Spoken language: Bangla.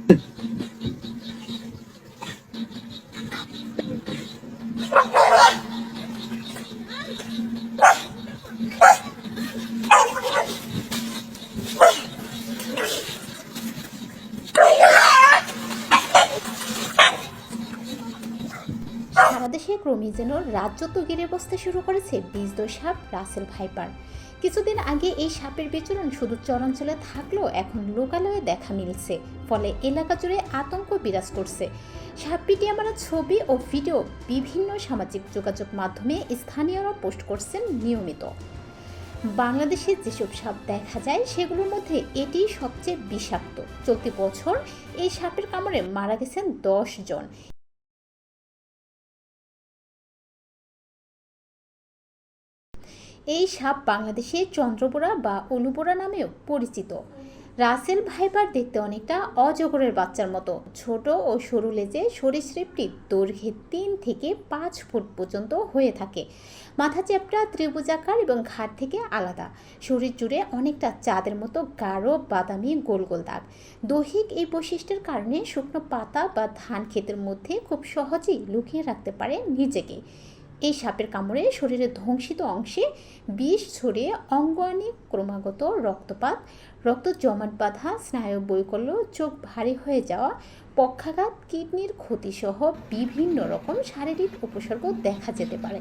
সারা দেশে ক্রমেই যেন রাজত্ব ঘিরে বসতে শুরু করেছে বিষধর সাপ রাসেল ভাইপার। কিছুদিন আগে এই সাপের বিচরণ শুধু চরাঞ্চলে থাকলেও এখন লোকালয়ে দেখা মিলছে, ফলে এলাকা জুড়ে আতঙ্ক বিরাজ করছে। সাপটি মারা ছবি ও ভিডিও বিভিন্ন সামাজিক যোগাযোগ মাধ্যমে স্থানীয়রা পোস্ট করছেন নিয়মিত। বাংলাদেশে যেসব সাপ দেখা যায় সেগুলোর মধ্যে এটি সবচেয়ে বিষাক্ত। চলতি বছর এই সাপের কামড়ে মারা গেছেন 10 জন। এই সাপ বাংলাদেশে চন্দ্রবোরা বা উলুবোরা নামেও পরিচিত। রাসেল ভাইপার দেখতে অনেকটা অজগরের বাচ্চার মতো, ছোট ও সরু লেজে সরীসৃপটি দৈর্ঘ্যে 3 থেকে 5 ফুট পর্যন্ত হয়ে থাকে। মাথা চ্যাপ্টা, ত্রিভুজাকার এবং ঘাড় থেকে আলাদা। শরীর জুড়ে অনেকটা চাঁদের মতো গাঢ় বাদামি গোল গোল দাগ। দৈহিক এই বৈশিষ্ট্যের কারণে শুকনো পাতা বা ধান ক্ষেতের মধ্যে খুব সহজেই লুকিয়ে রাখতে পারে নিজেকে। এই সাপের কামড়ে শরীরের ধ্বংসিত অংশে বিষ ছড়িয়ে অঙ্গাণু ক্রমাগত রক্তপাত, রক্ত জমাট বাঁধা, স্নায়ু বৈকল্য, চোখ ভারী হয়ে যাওয়া, পক্ষাঘাত, কিডনির ক্ষতিসহ বিভিন্ন রকম শারীরিক উপসর্গ দেখা যেতে পারে।